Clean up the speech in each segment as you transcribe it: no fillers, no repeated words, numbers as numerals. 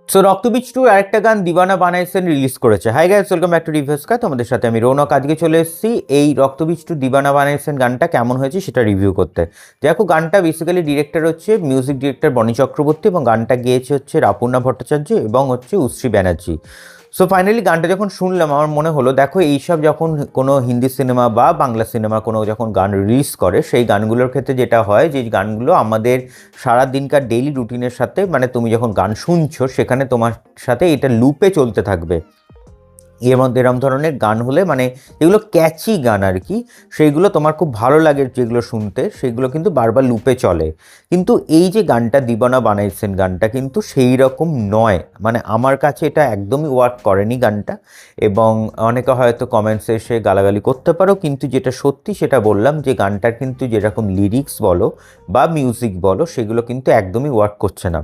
So রক্তবীজ two আরেকটা গান দিওয়ানা বানাইসেন রিলিজ করেছে। Hi guys, welcome back to reviews কা। তোমাদের সাথে আমি রৌনক আজকে চলে এসেছি এই রক্তবীজ টু দিওয়ানা বানাইসেন গানটা কেমন হয়েছে সেটা রিভিউ করতে। দেখো, গানটা বেসিক্যালি ডিরেক্টর হচ্ছে মিউজিক ডিরেক্টর বনি চক্রবর্তী এবং গানটা গেয়েছে হচ্ছে রাপুর্ণা ভট্টাচার্য এবং হচ্ছে উশ্রী ব্যানার্জি। সো ফাইনালি গানটা যখন শুনলাম আমার মনে হলো, দেখো এইসব যখন কোনো হিন্দি সিনেমা বা বাংলা সিনেমা কোনো যখন গান রিলিজ করে সেই গানগুলোর ক্ষেত্রে যেটা হয় যে গানগুলো আমাদের সারা দিনকার ডেইলি রুটিনের সাথে, মানে তুমি যখন গান শুনছো সেখানে তোমার সাথে এটা লুপে চলতে থাকবে। এরম ধরনের গান হলে মানে যেগুলো ক্যাচি গান আর কি, সেইগুলো তোমার খুব ভালো লাগে যেগুলো শুনতে, সেগুলো কিন্তু বারবার লুপে চলে। কিন্তু এই যে গানটা দিবানা বানাইছেন গানটা কিন্তু সেই রকম নয়, মানে আমার কাছে এটা একদমই ওয়ার্ক করেনি গানটা। এবং অনেকে হয়তো কমেন্টসে এসে গালাগালি করতে পারো, কিন্তু যেটা সত্যি সেটা বললাম যে গানটার কিন্তু যেরকম লিরিক্স বলো বা মিউজিক বলো সেগুলো কিন্তু একদমই ওয়ার্ক করছে না।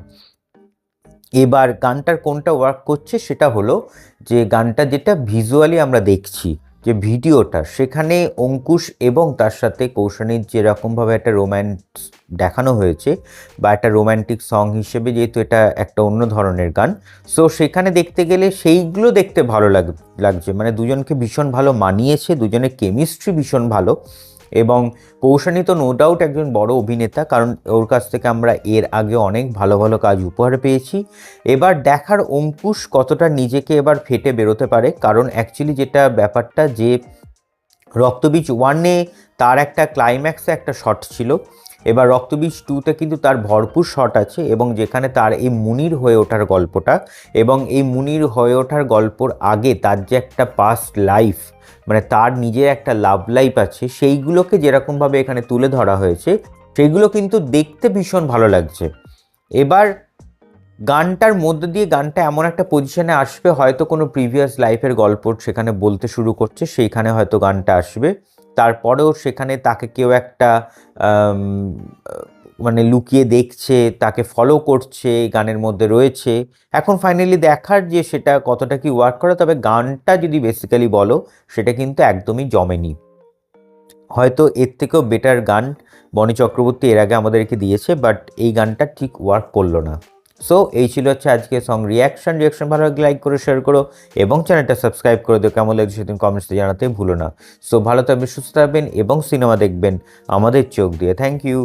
এবার গানটার কোনটা ওয়ার্ক করছে সেটা হলো যে গানটা যেটা ভিজুয়ালি আমরা দেখছি, যে ভিডিওটা, সেখানে অঙ্কুশ এবং তার সাথে কৌশানীর যেরকমভাবে একটা রোম্যান্স দেখানো হয়েছে বা একটা রোম্যান্টিক সং হিসেবে, যেহেতু এটা একটা অন্য ধরনের গান, সো সেখানে দেখতে গেলে সেইগুলো দেখতে ভালো লাগছে, মানে দুজনকে ভীষণ ভালো মানিয়েছে, দুজনের কেমিস্ট্রি ভীষণ ভালো। এবং কৌশানী তো নো ডাউট একজন বড় অভিনেতা, কারণ ওর কাছ থেকে আমরা এর আগে অনেক ভালো ভালো কাজ উপহার পেয়েছি। এবার দেখার অঙ্কুশ কতটা নিজেকে এবার ফেটে বেরোতে পারে, কারণ অ্যাকচুয়ালি যেটা ব্যাপারটা যে রক্তবীজ ওয়ানে তার একটা ক্লাইম্যাক্সে একটা শট ছিল, এবার রক্তবীজ টুতে কিন্তু তার ভরপুর শট আছে, এবং যেখানে তার এই মুনির হয়ে ওঠার গল্পটা, এবং এই মুনির হয়ে ওঠার গল্পর আগে তার যে একটা পাস্ট লাইফ, মানে তার নিজের একটা লাভ লাইফ আছে, সেইগুলোকে যেরকমভাবে এখানে তুলে ধরা হয়েছে সেইগুলো কিন্তু দেখতে ভীষণ ভালো লাগছে। এবার গানটার মধ্যে দিয়ে গানটা এমন একটা পজিশনে আসবে, হয়তো কোনো প্রিভিয়াস লাইফের গল্প সেখানে বলতে শুরু করছে, সেইখানে হয়তো গানটা আসবে। তারপরেও সেখানে তাকে কেউ একটা মানে লুকিয়ে দেখছে, তাকে ফলো করছে, গানের মধ্যে রয়েছে। এখন ফাইনালি দেখার যে সেটা কতটা কি ওয়ার্ক করে, তবে গানটা যদি বেসিক্যালি বলো সেটা কিন্তু একদমই জমেনি। হয়তো এর থেকেও বেটার গান বনি চক্রবর্তী এর আগে আমাদেরকে দিয়েছে, বাট এই গানটা ঠিক ওয়ার্ক করলো না। সো এই ছিল হচ্ছে আজকে সং রিয়াকশন ভালো লাগলে লাইক করো, শেয়ার করো এবং চ্যানেলটা সাবস্ক্রাইব করে দিও। কেমন লাগছে সেদিন কমেন্টসে জানাতে ভুলো না। সো ভালো থাকবেন, সুস্থ থাকবেন এবং সিনেমা দেখবেন আমাদের চোখ দিয়ে। Thank you.